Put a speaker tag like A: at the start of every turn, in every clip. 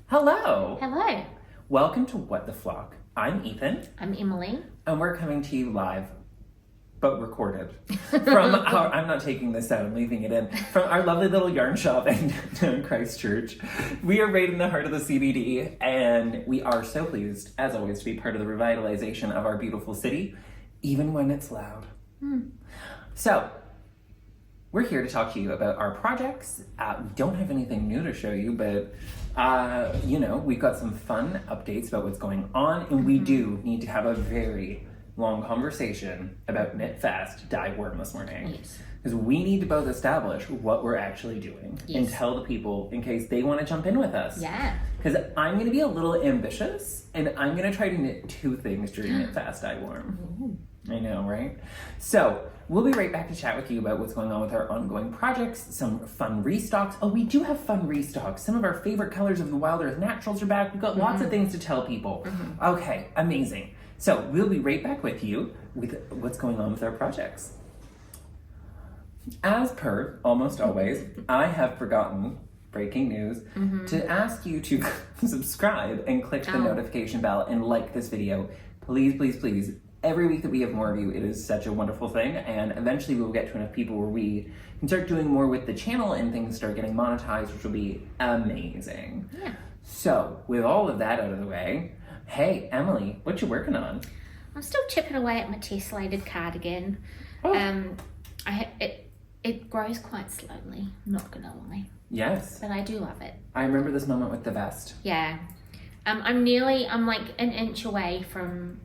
A: Hello!
B: Hello,
A: Welcome to What the Flock. I'm Ethan,
B: I'm Emily.
A: and we're coming to you live, but recorded, from our, I'm not taking this out, I'm leaving it in, from our lovely little yarn shop in Christchurch. We are right in the heart of the CBD, and we are so pleased, as always, to be part of the revitalization of our beautiful city, even when it's loud. So, we're here to talk to you about our projects. We don't have anything new to show you, but we've got some fun updates about what's going on, and we do need to have a very long conversation about Knit Fast, Dye Worm this morning.
B: Yes.
A: Because we need to both establish what we're actually doing and tell the people in case they want to jump in with us.
B: Yeah.
A: Because I'm going to be a little ambitious, and I'm going to try to knit two things during Knit Fast, Dye Worm. I know, right? So, we'll be right back to chat with you about what's going on with our ongoing projects, some fun restocks. Oh, we do have fun restocks. Some of our favorite colors of the Wild Earth Naturals are back. We've got lots of things to tell people. Okay, amazing. So, we'll be right back with you with what's going on with our projects. As per, almost always, I have forgotten, breaking news, to ask you to subscribe and click the notification bell and like this video. Please, please, please. Every week that we have more of you, it is such a wonderful thing, and eventually we will get to enough people where we can start doing more with the channel and things start getting monetized, which will be amazing.
B: Yeah.
A: So, with all of that out of the way, hey, Emily, what you working on?
B: I'm still chipping away at my tessellated cardigan.
A: Oh.
B: It grows quite slowly, not gonna lie,
A: Yes.
B: but I do love it.
A: I remember this moment with the vest.
B: Yeah. I'm like an inch away from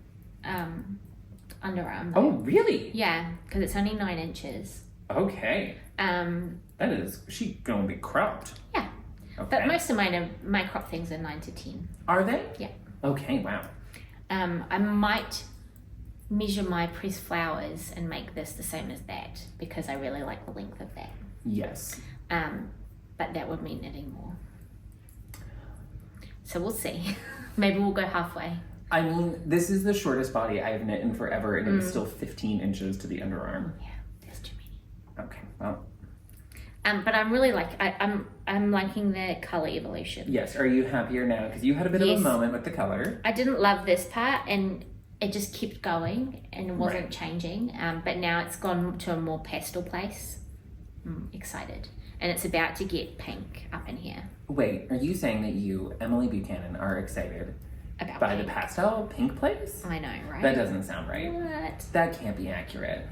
B: underarm.
A: Oh, really?
B: Yeah, because it's only 9 inches.
A: Okay. That is, she gonna be cropped.
B: Yeah.
A: Okay.
B: But most of my crop things are 9 to 10.
A: Are they?
B: Yeah.
A: Okay, wow.
B: I might measure my pressed flowers and make this the same as that because I really like the length of that.
A: Yes.
B: But that would mean knitting more. So we'll see. Maybe we'll go halfway.
A: I mean, this is the shortest body I've knit in forever, and it's still 15 inches to the underarm.
B: Yeah, that's too many.
A: Okay, well.
B: But I'm really I'm liking the color evolution.
A: Yes, are you happier now? Because you had a bit of a moment with the color.
B: I didn't love this part, and it just kept going and wasn't changing. But now it's gone to a more pastel place. I'm excited. And it's about to get pink up in here.
A: Wait, are you saying that you, Emily Buchanan, are excited
B: About
A: by
B: pink.
A: the pastel pink place?
B: I know, right?
A: That doesn't sound right.
B: What?
A: That can't be accurate.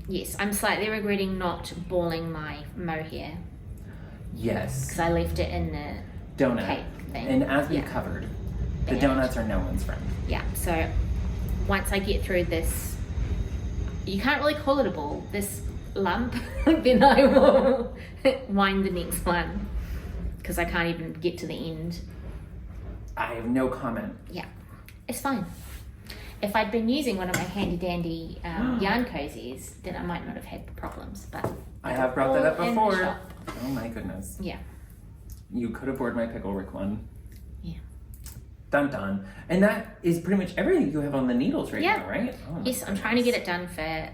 B: Yes, I'm slightly regretting not balling my mohair
A: Yes.
B: because I left it in the
A: Donut.
B: cake thing.
A: And as we covered, the
B: Bad.
A: donuts are no one's friend.
B: Yeah, so once I get through this, you can't really call it a ball, this lump, then I will wind the next one because I can't even get to the end.
A: I have no comment.
B: Yeah, it's fine. If I'd been using one of my handy dandy yarn cozies, then I might not have had problems, but
A: I have brought that up
B: all in the
A: before.
B: shop.
A: Oh my goodness.
B: Yeah.
A: You could have bored my Pickle Rick one.
B: Yeah.
A: Dun dun. And that is pretty much everything you have on the needles right now, right? Oh my
B: Yes, I'm trying to get it done for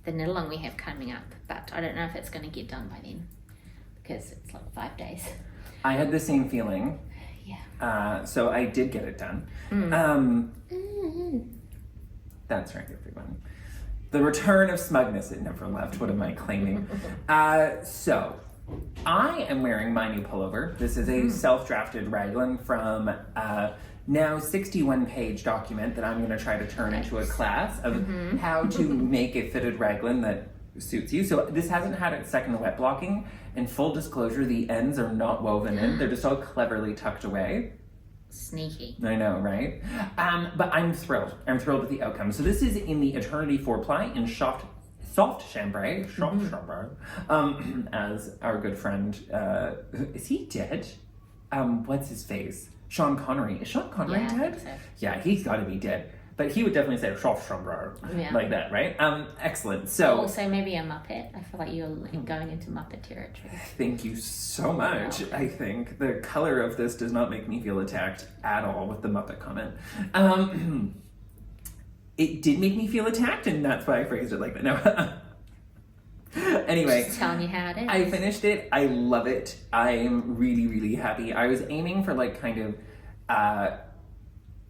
B: the knit along we have coming up, but I don't know if it's going to get done by then because it's like 5 days.
A: I had the same feeling.
B: Yeah.
A: So I did get it done. That's right, everyone. The return of smugness, it never left. What am I claiming? So I am wearing my new pullover. This is a self-drafted raglan from now 61-page document that I'm going to try to turn into a class of how to make a fitted raglan that suits you. So this hasn't had its second wet blocking. And full disclosure, the ends are not woven in. They're just all cleverly tucked away.
B: Sneaky.
A: I know, right? But I'm thrilled. I'm thrilled with the outcome. So this is in the Eternity 4-ply in soft chambray, as our good friend, is he dead? What's his face? Sean Connery. Is Sean Connery dead?
B: I think so.
A: Yeah, he's got to be dead. But he would definitely say soft chambray, like that, right? Excellent. So
B: also maybe a Muppet. I feel like you're going into Muppet territory.
A: Thank you so much. I think the color of this does not make me feel attacked at all with the Muppet comment. It did make me feel attacked, and that's why I phrased it like that. No. Anyway,
B: Just telling you how it is.
A: I finished it. I love it. I'm really, really happy. I was aiming for like kind of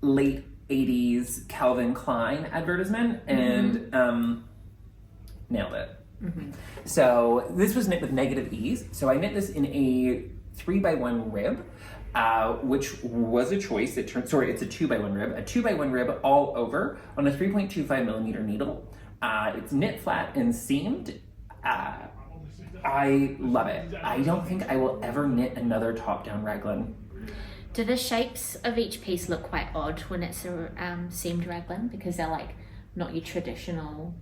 A: late 80s Calvin Klein advertisement and nailed it. So this was knit with negative ease. So I knit this in a 3x1 rib, which was a choice. It's a 2x1 rib, a 2x1 rib all over on a 3.25 millimeter needle. It's knit flat and seamed. I love it. I don't think I will ever knit another top-down raglan.
B: Do the shapes of each piece look quite odd when it's a seamed raglan? Because they're like not your traditional,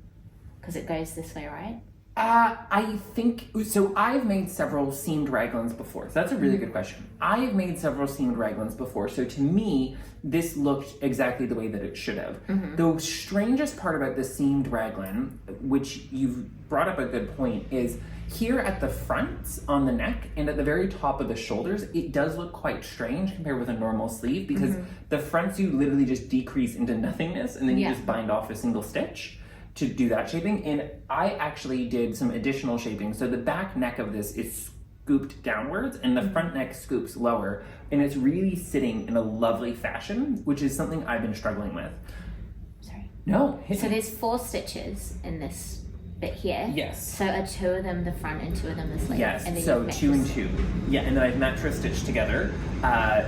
B: because it goes this way, right?
A: I think, so I've made several seamed raglans before. So that's a really good question. I have made several seamed raglans before. So to me, this looked exactly the way that it should have. The strangest part about the seamed raglan, which you've brought up a good point, is here at the front on the neck and at the very top of the shoulders, it does look quite strange compared with a normal sleeve because the fronts you literally just decrease into nothingness and then you just bind off a single stitch to do that shaping. And I actually did some additional shaping. So the back neck of this is scooped downwards and the front neck scoops lower, and it's really sitting in a lovely fashion, which is something I've been struggling with.
B: Sorry.
A: No.
B: So there's 4 stitches in this bit here.
A: Yes.
B: So are 2 of them the front and 2 of them the sleeve?
A: Yes,
B: And then
A: so
B: you've
A: 2 and
B: matched
A: 2. Yeah, and then I've mattress stitched together.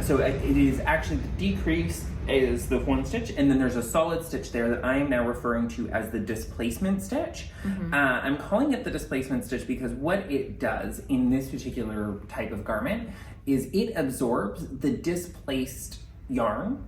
A: So it is actually, the decrease is the 1 stitch, and then there's a solid stitch there that I am now referring to as the displacement stitch. I'm calling it the displacement stitch because what it does in this particular type of garment is it absorbs the displaced yarn,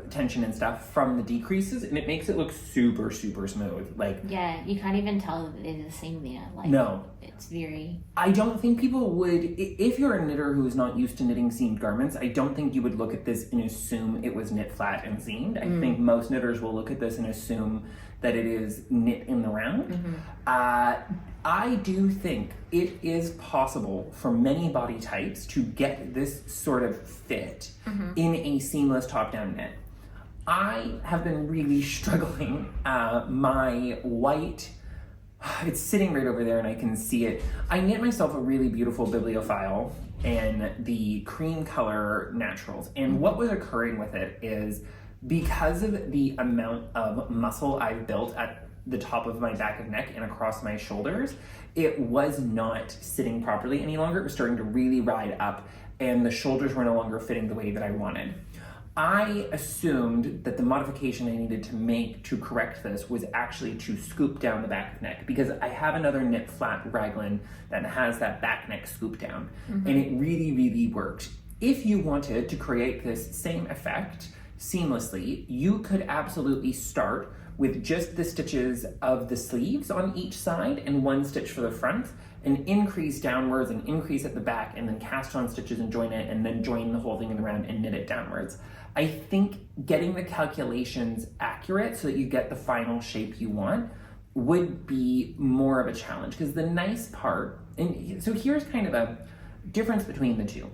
A: tension and stuff from the decreases, and it makes it look super, super smooth. Like,
B: Yeah, you can't even tell that there's a seam there. Like,
A: no.
B: It's very...
A: I don't think people would, if you're a knitter who is not used to knitting seamed garments, I don't think you would look at this and assume it was knit flat and seamed. I think most knitters will look at this and assume that it is knit in the round. I do think it is possible for many body types to get this sort of fit in a seamless top-down knit. I have been really struggling. My white, it's sitting right over there and I can see it. I knit myself a really beautiful bibliophile in the cream color naturals. And what was occurring with it is because of the amount of muscle I've built at the top of my back of neck and across my shoulders, it was not sitting properly any longer. It was starting to really ride up and the shoulders were no longer fitting the way that I wanted. I assumed that the modification I needed to make to correct this was actually to scoop down the back of neck, because I have another knit flat raglan that has that back neck scoop down, and it really, really worked. If you wanted to create this same effect seamlessly, you could absolutely start with just the stitches of the sleeves on each side and 1 stitch for the front, and increase downwards and increase at the back, and then cast on stitches and join it, and then join the whole thing in the round and knit it downwards. I think getting the calculations accurate so that you get the final shape you want would be more of a challenge, because the nice part, and so here's kind of a difference between the two.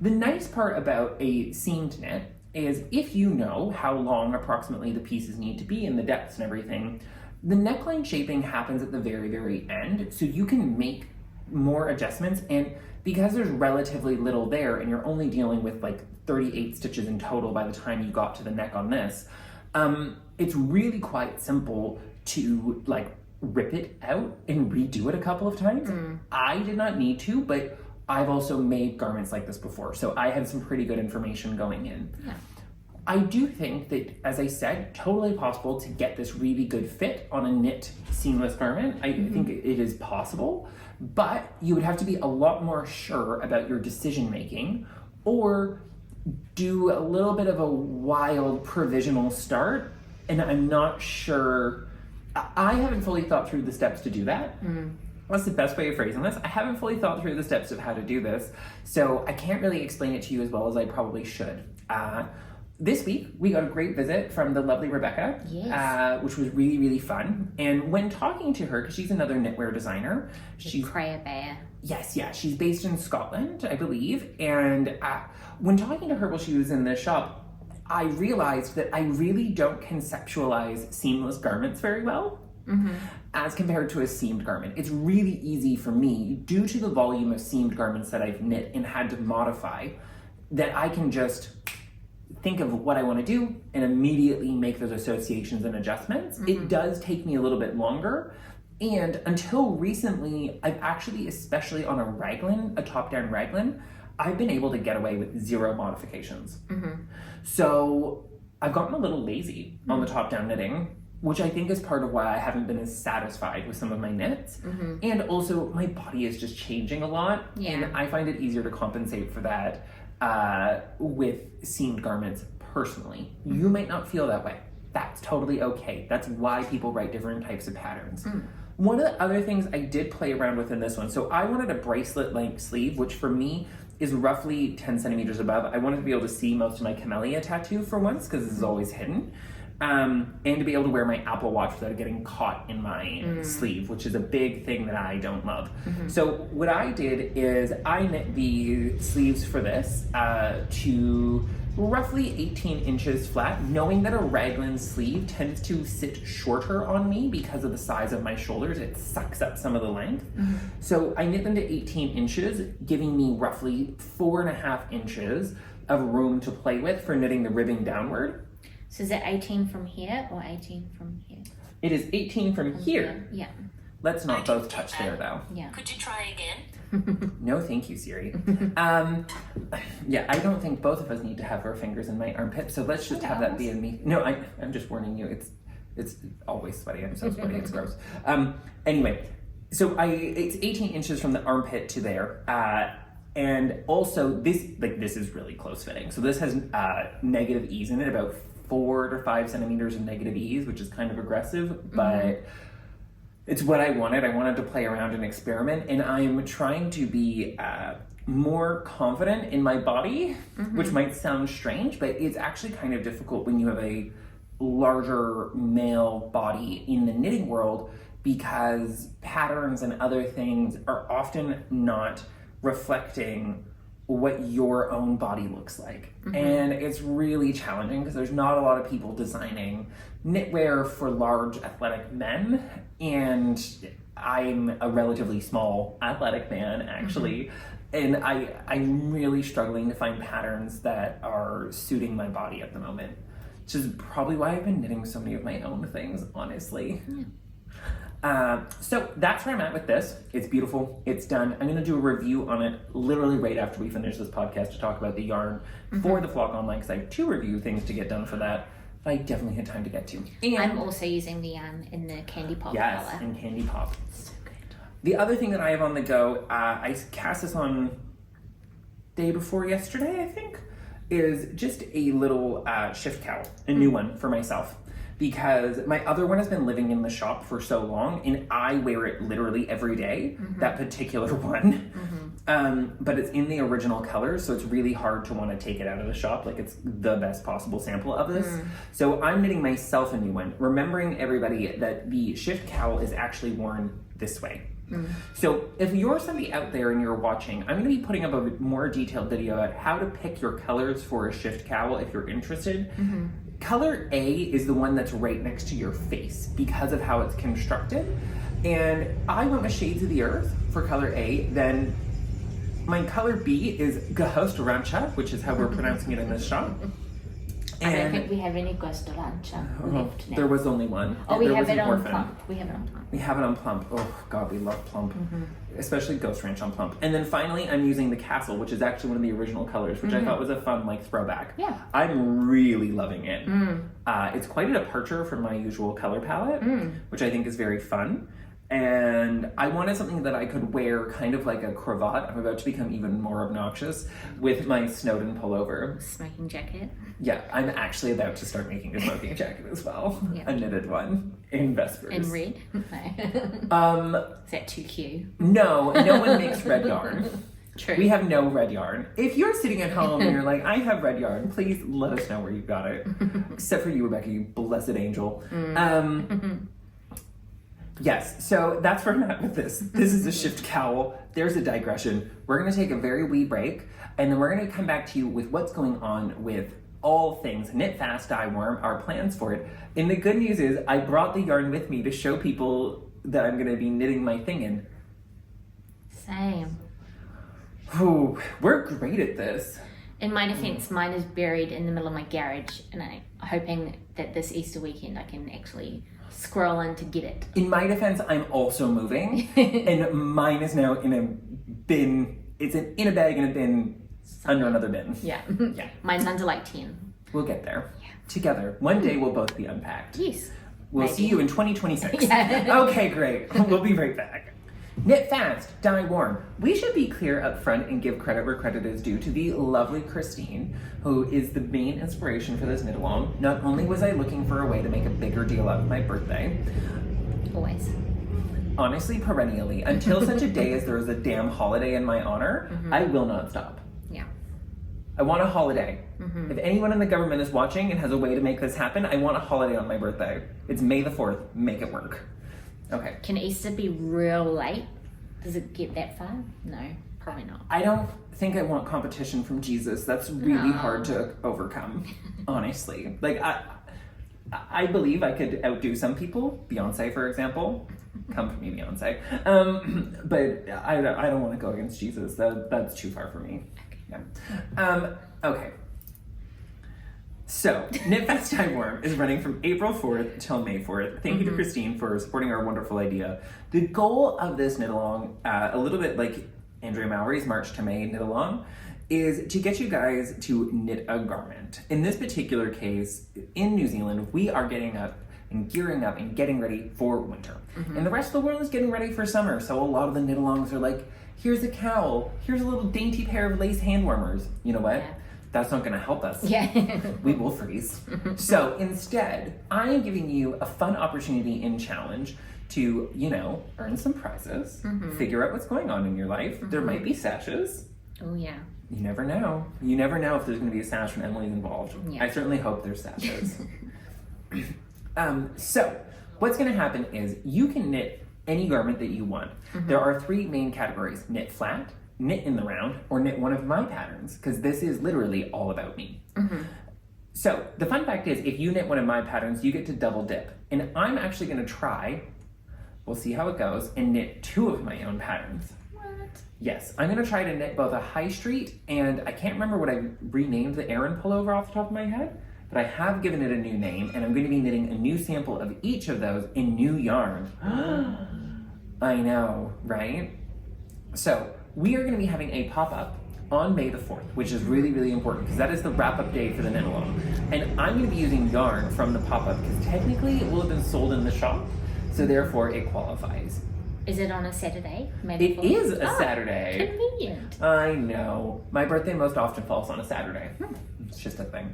A: The nice part about a seamed knit is if you know how long approximately the pieces need to be and the depths and everything, the neckline shaping happens at the very, very end, so you can make more adjustments. And because there's relatively little there and you're only dealing with like 38 stitches in total by the time you got to the neck on this, it's really quite simple to like rip it out and redo it a couple of times. I did not need to, but I've also made garments like this before, so I had some pretty good information going in. I do think that, as I said, totally possible to get this really good fit on a knit seamless garment. I think it is possible, but you would have to be a lot more sure about your decision making, or do a little bit of a wild provisional start, and I'm not sure. I haven't fully thought through the steps to do that. What's the best way of phrasing this? I haven't fully thought through the steps of how to do this, so I can't really explain it to you as well as I probably should. This week, we got a great visit from the lovely Rebecca, which was really, really fun. And when talking to her, because she's another knitwear designer, she's
B: Prayer Bear.
A: Yes, she's based in Scotland, I believe. And when talking to her while she was in the shop, I realized that I really don't conceptualize seamless garments very well. as compared to a seamed garment. It's really easy for me, due to the volume of seamed garments that I've knit and had to modify, that I can just think of what I want to do and immediately make those associations and adjustments. It does take me a little bit longer. And until recently, I've actually, especially on a raglan, a top-down raglan, I've been able to get away with 0 modifications. So I've gotten a little lazy on the top-down knitting, which I think is part of why I haven't been as satisfied with some of my knits. And also, my body is just changing a lot, and I find it easier to compensate for that with seamed garments personally. You might not feel that way. That's totally okay. That's why people write different types of patterns. One of the other things I did play around with in this one, so I wanted a bracelet length sleeve, which for me is roughly 10 centimeters above. I wanted to be able to see most of my camellia tattoo for once, because this is always hidden. And to be able to wear my Apple Watch without getting caught in my sleeve, which is a big thing that I don't love. So what I did is I knit the sleeves for this to roughly 18 inches flat, knowing that a raglan sleeve tends to sit shorter on me because of the size of my shoulders. It sucks up some of the length. So I knit them to 18 inches, giving me roughly 4.5 inches of room to play with for knitting the ribbing downward.
B: So is it 18 from here or 18 from here?
A: It is 18 from here.
B: Yeah.
A: Let's not both touch there though.
B: Yeah.
C: Could you try again?
A: No, thank you, Siri. Yeah, I don't think both of us need to have our fingers in my armpit, so let's just have that be in me. No, I'm just warning you. It's always sweaty. I'm so sweaty. It's gross. Anyway, so it's 18 inches from the armpit to there. And also this is really close fitting. So this has negative ease in it, about 4 to 5 centimeters of negative ease, which is kind of aggressive, but it's what I wanted. I wanted to play around and experiment, and I'm trying to be more confident in my body, which might sound strange, but it's actually kind of difficult when you have a larger male body in the knitting world, because patterns and other things are often not reflecting what your own body looks like. And it's really challenging because there's not a lot of people designing knitwear for large athletic men, and I'm a relatively small athletic man actually, and I'm really struggling to find patterns that are suiting my body at the moment, which is probably why I've been knitting so many of my own things, honestly. So that's where I'm at with this. It's beautiful. It's done. I'm going to do a review on it literally right after we finish this podcast to talk about the yarn for the Flock Online, because I have 2 review things to get done for that. I definitely had time to get to. And
B: I'm also using the yarn in the Candy Pop color.
A: Yes, in Candy Pop.
B: So good.
A: The other thing that I have on the go, I cast this on day before yesterday, I think, is just a little shift cowl, a new one for myself. Because my other one has been living in the shop for so long, and I wear it literally every day, that particular one. But it's in the original colors, so it's really hard to want to take it out of the shop. Like, it's the best possible sample of this. So I'm knitting myself a new one, remembering everybody that the shift cowl is actually worn this way. So if you're somebody out there and you're watching, I'm going to be putting up a more detailed video about how to pick your colors for a shift cowl if you're interested. Color A is the one that's right next to your face because of how it's constructed. And I went with Shades of the Earth for color A. Then my color B is Ghost Rancha, which is how we're pronouncing it in this shop.
B: I don't think we have any Ghost Rancha left now.
A: There was only one.
B: Oh, we
A: There
B: have
A: was
B: it
A: an
B: on
A: orphan.
B: Plump. We have it on Plump.
A: We have it on Plump. Oh God, we love Plump. Especially Ghost Ranch on Plump. And then finally, I'm using the Castle, which is actually one of the original colors, which I thought was a fun throwback.
B: Yeah.
A: I'm really loving it. It's quite a departure from my usual color palette, which I think is very fun. And I wanted something that I could wear kind of like a cravat. I'm about to become even more obnoxious with my Snowden pullover.
B: Smoking jacket.
A: Yeah, I'm actually about to start making a smoking jacket as well.
B: Yeah.
A: A knitted one in Vespers.
B: In red. Is that too cute?
A: No one makes red yarn.
B: True.
A: We have no red yarn. If you're sitting at home and you're like, I have red yarn, please let us know where you got it. Except for you, Rebecca, you blessed angel. Yes, so that's where I'm at with this. This is a shift cowl. There's a digression. We're going to take a very wee break, and then we're going to come back to you with what's going on with all things Knit Fast, Dye Warm, our plans for it. And the good news is I brought the yarn with me to show people that I'm gonna be knitting my thing in.
B: Same.
A: Ooh, we're great at this.
B: In my defense, mine is buried in the middle of my garage, and I'm hoping that this Easter weekend I can actually scroll in to get it.
A: In my defense, I'm also moving, and mine is now in a bin. It's in a bag in a bin under another bin.
B: Yeah.
A: Yeah.
B: Mine's under like 10.
A: We'll get there.
B: Yeah.
A: Together. One day we'll both be unpacked.
B: Yes.
A: We'll
B: Maybe.
A: see you in 2026.
B: Yeah.
A: Okay, great. We'll be right back. Knit fast, dye warm. We should be clear up front and give credit where credit is due to the lovely Christine, who is the main inspiration for this knit along. Not only was I looking for a way to make a bigger deal out of my birthday,
B: Always.
A: honestly, perennially, until such a day as there is a damn holiday in my honor, I will not stop.
B: Yeah.
A: I want a holiday. If anyone in the government is watching and has a way to make this happen, I want a holiday on my birthday. It's May the 4th. Make it work. Okay.
B: Can Easter be real late? Does it get that far? No, probably not.
A: I don't think I want competition from Jesus. That's really
B: No.
A: hard to overcome, honestly. Like, I believe I could outdo some people. Beyonce, for example. Come for me, Beyonce. But I don't want to go against Jesus. That's too far for me. Yeah. Okay. So, Knit Fast Dye Warm is running from April 4th till May 4th. Thank you to Christine for supporting our wonderful idea. The goal of this knit along, a little bit like Andrea Mallory's March to May knit along, is to get you guys to knit a garment. In this particular case, in New Zealand, we are getting up and gearing up and getting ready for winter. And the rest of the world is getting ready for summer. So a lot of the knit alongs are like, here's a cowl, here's a little dainty pair of lace hand warmers. You know what?
B: Yeah.
A: That's not gonna help us.
B: Yeah.
A: We will freeze. So instead, I am giving you a fun opportunity in challenge to, earn some prizes, figure out what's going on in your life. There might be sashes.
B: Oh, yeah.
A: You never know. You never know if there's gonna be a sash when Emily's involved.
B: Yeah.
A: I certainly hope there's sashes. So what's gonna happen is you can knit any garment that you want. There are 3 main categories: knit flat, knit in the round, or knit one of my patterns, because this is literally all about me. So the fun fact is, if you knit one of my patterns, you get to double dip. And I'm actually gonna try, we'll see how it goes, and knit 2 of my own patterns.
B: What?
A: Yes, I'm gonna try to knit both a high street, and I can't remember what I renamed the Aran pullover off the top of my head, but I have given it a new name, and I'm gonna be knitting a new sample of each of those in new yarn. I know, right? So we are gonna be having a pop-up on May the 4th, which is really, really important because that is the wrap-up day for the knit along. And I'm gonna be using yarn from the pop-up because technically it will have been sold in the shop, so therefore it qualifies.
B: Is it on a Saturday?
A: It is a Saturday.
B: Convenient.
A: I know. My birthday most often falls on a Saturday. It's just a thing.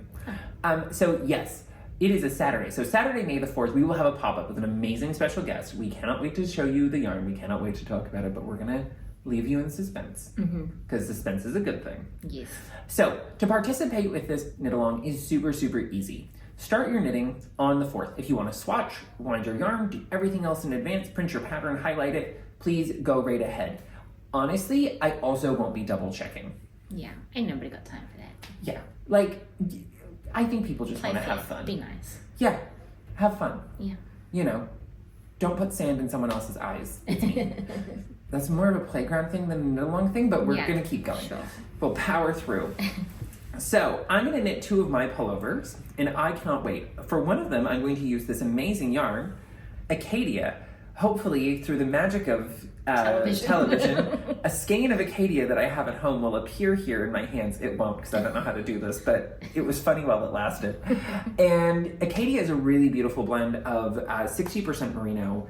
A: So yes, it is a Saturday. So Saturday, May the 4th, we will have a pop-up with an amazing special guest. We cannot wait to show you the yarn. We cannot wait to talk about it, but we're gonna leave you in suspense because suspense is a good thing.
B: Yes.
A: So to participate with this knit along is super, super easy. Start your knitting on the 4th. If you want to swatch, wind your yarn, do everything else in advance, print your pattern, highlight it, please go right ahead. Honestly, I also won't be double checking.
B: Yeah, ain't nobody got time for that.
A: Yeah, like, I think people just
B: Play
A: want to have
B: safe,
A: fun.
B: be nice.
A: Yeah, have fun.
B: Yeah.
A: Don't put sand in someone else's eyes. It's me. That's more of a playground thing than a knit along thing, but we're gonna keep going.
B: Sure.
A: We'll power through. So I'm gonna knit 2 of my pullovers, and I cannot wait. For one of them, I'm going to use this amazing yarn, Acadia. Hopefully, through the magic of television, a skein of Acadia that I have at home will appear here in my hands. It won't, because I don't know how to do this, but it was funny while it lasted. And Acadia is a really beautiful blend of 60% merino,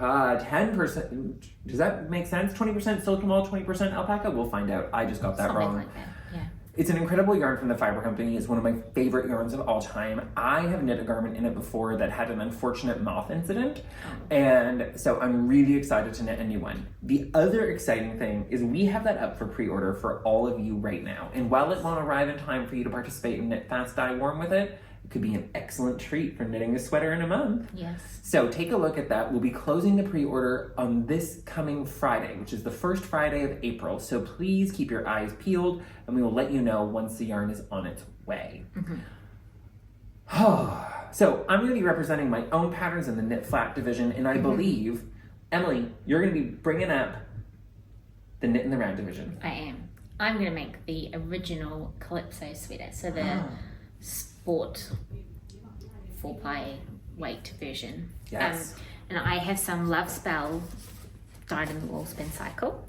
A: 10%, does that make sense? 20% silk and wool, 20% alpaca? We'll find out. I just got that
B: Something
A: wrong.
B: like that. Yeah.
A: It's an incredible yarn from the Fiber Company. It's one of my favorite yarns of all time. I have knit a garment in it before that had an unfortunate moth incident. And so I'm really excited to knit a new one. The other exciting thing is we have that up for pre-order for all of you right now. And while it won't arrive in time for you to participate in Knit Fast Dye Warm with it, it could be an excellent treat for knitting a sweater in a month.
B: Yes.
A: So take a look at that. We'll be closing the pre-order on this coming Friday, which is the first Friday of April. So please keep your eyes peeled, and we will let you know once the yarn is on its way. So I'm going to be representing my own patterns in the knit flat division, and I believe, Emily, you're going to be bringing up the knit in the round division.
B: I am. I'm going to make the original Calypso sweater, so the sport 4-ply weight version.
A: Yes.
B: And I have some Love Spell dyed in the wool Spincycle,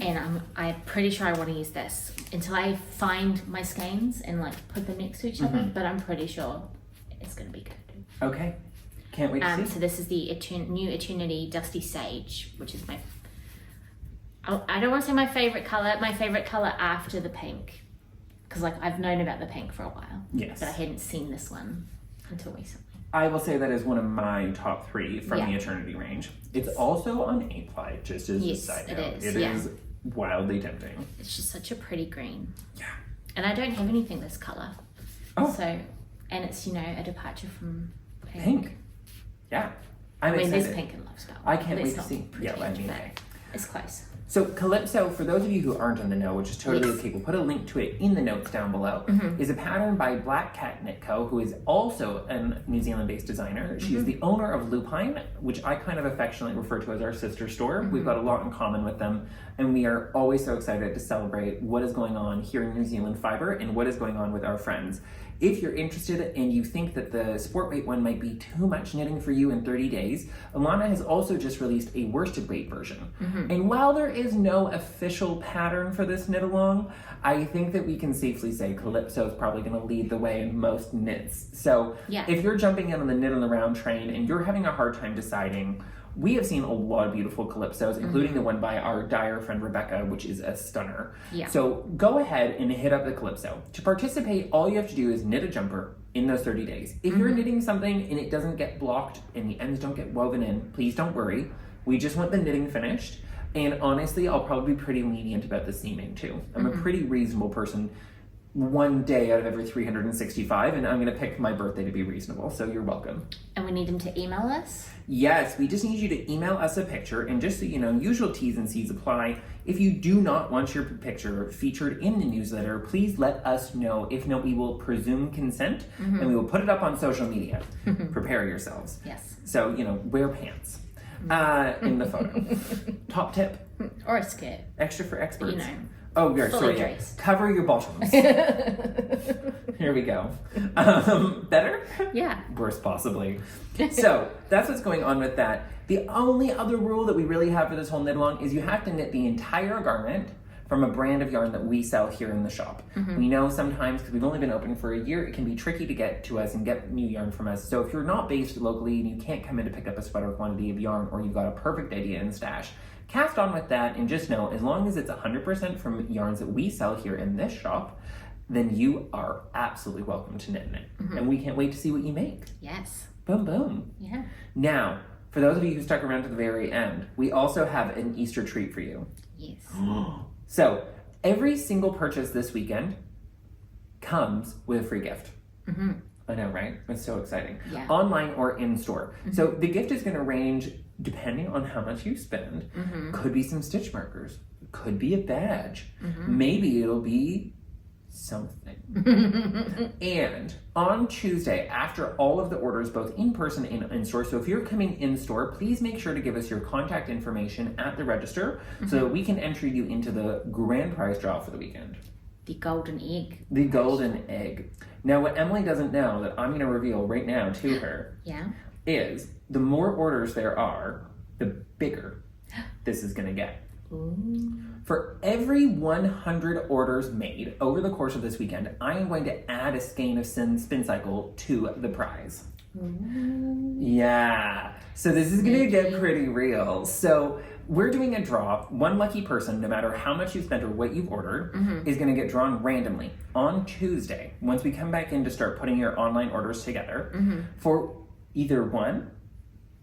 B: and I'm pretty sure I want to use this until I find my skeins and like put them next to each other. But I'm pretty sure it's going to be good.
A: Okay, can't wait to see.
B: So this is the new Eternity Dusty Sage, which is my. I don't want to say my favorite color. My favorite color after the pink, because like I've known about the pink for a while.
A: Yes.
B: But I hadn't seen this one until recently.
A: I will say that is one of my top 3 from the Eternity range. It's also on 8-ply, just as a side note.
B: It is.
A: It is wildly tempting.
B: It's just such a pretty green.
A: Yeah.
B: And I don't have anything this color.
A: Oh.
B: So, and it's, you know, a departure from
A: Pink. Yeah. I'm excited.
B: there's pink in Love Spell.
A: I can't wait to
B: not
A: see. Yeah, I mean,
B: it's close.
A: So Calypso, for those of you who aren't in the know, which is totally okay, we'll put a link to it in the notes down below, is a pattern by Black Cat Knit Co., who is also a New Zealand-based designer. She's the owner of Lupine, which I kind of affectionately refer to as our sister store. We've got a lot in common with them, and we are always so excited to celebrate what is going on here in New Zealand Fiber and what is going on with our friends. If you're interested and you think that the sport weight one might be too much knitting for you in 30 days, Alana has also just released a worsted weight version. And while there is no official pattern for this knit along, I think that we can safely say Calypso is probably going to lead the way in most knits. So if you're jumping in on the knit on the round train and you're having a hard time deciding, we have seen a lot of beautiful Calypsos, including the one by our Dyer friend Rebecca, which is a stunner. So go ahead and hit up the Calypso. To participate, all you have to do is knit a jumper in those 30 days. If you're knitting something and it doesn't get blocked and the ends don't get woven in, please don't worry. We just want the knitting finished. And honestly, I'll probably be pretty lenient about the seaming too. I'm a pretty reasonable person. One day out of every 365, and I'm going to pick my birthday to be reasonable, so you're welcome.
B: And we need them to email us?
A: Yes, we just need you to email us a picture, and just so you know, usual T's and C's apply. If you do not want your picture featured in the newsletter, please let us know. If not, we will presume consent, and we will put it up on social media. Prepare yourselves.
B: Yes.
A: So, you know, wear pants in the photo. Top tip.
B: Or a skirt.
A: Extra for experts.
B: You know.
A: Oh, yeah, sorry.
B: Dressed.
A: Cover your bottoms. Here we go. Better?
B: Yeah.
A: Worse, possibly. So that's what's going on with that. The only other rule that we really have for this whole knit along is you have to knit the entire garment from a brand of yarn that we sell here in the shop. We know sometimes, because we've only been open for a year, it can be tricky to get to us and get new yarn from us. So if you're not based locally and you can't come in to pick up a sweater quantity of yarn, or you've got a perfect idea in stash, cast on with that, and just know, as long as it's 100% from yarns that we sell here in this shop, then you are absolutely welcome to knit in it. And we can't wait to see what you make.
B: Yes.
A: Boom, boom.
B: Yeah.
A: Now, for those of you who stuck around to the very end, we also have an Easter treat for you.
B: Yes.
A: So, every single purchase this weekend comes with a free gift. I know, right? It's so exciting.
B: Yeah.
A: Online or in store. So the gift is going to range depending on how much you spend. Could be some stitch markers. Could be a badge. Maybe it'll be something. And on Tuesday, after all of the orders, both in person and in store, so if you're coming in store, please make sure to give us your contact information at the register so that we can enter you into the grand prize draw for the weekend.
B: The golden egg.
A: The golden egg. Now, what Emily doesn't know that I'm going to reveal right now to her is the more orders there are, the bigger this is going to get.
B: Ooh.
A: For every 100 orders made over the course of this weekend, I am going to add a skein of Spincycle to the prize.
B: Ooh.
A: Yeah. So this is going to get pretty real. So we're doing a draw. One lucky person, no matter how much you spent or what you've ordered, is going to get drawn randomly on Tuesday, once we come back in to start putting your online orders together, for either one,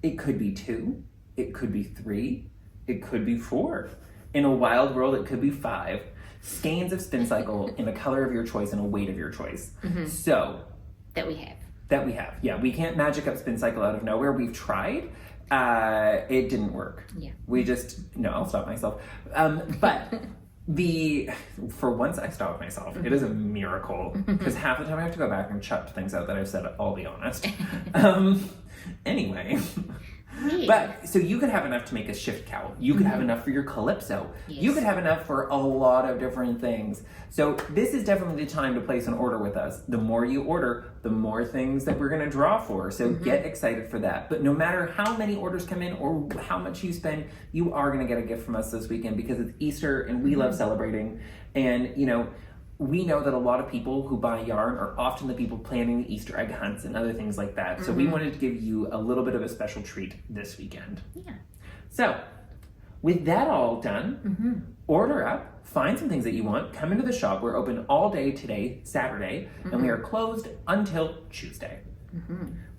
A: it could be 2, it could be 3, it could be 4. In a wild world, it could be 5 skeins of Spincycle in a color of your choice and a weight of your choice. So
B: That we have.
A: Yeah, we can't magic up Spincycle out of nowhere. We've tried. It didn't work.
B: Yeah.
A: No, I'll stop myself. But For once I stopped myself. It is a miracle because half the time I have to go back and chuck things out that I've said. I'll be honest. Anyway. But so you could have enough to make a shift cowl. You could have enough for your Calypso.
B: Yes.
A: You could have enough for a lot of different things. So this is definitely the time to place an order with us. The more you order, the more things that we're going to draw for. So get excited for that. But no matter how many orders come in or how much you spend, you are going to get a gift from us this weekend because it's Easter and we love celebrating. And you know, we know that a lot of people who buy yarn are often the people planning the Easter egg hunts and other things like that. So we wanted to give you a little bit of a special treat this weekend.
B: Yeah.
A: So with that all done, order up, find some things that you want, come into the shop. We're open all day today, Saturday, and we are closed until Tuesday.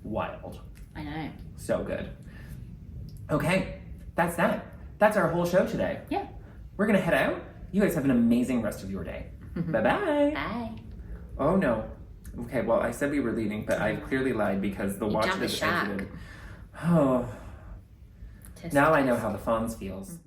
A: Wild.
B: I know.
A: So good. Okay, that's that. That's our whole show today.
B: Yeah.
A: We're gonna head out. You guys have an amazing rest of your day. Bye-bye.
B: Bye.
A: Oh no. Okay, well, I said we were leaving, but I clearly lied because the watch
B: jumped the
A: has
B: shark.
A: exited. Oh.
B: Test,
A: Now I
B: test.
A: know how the Fonz feels.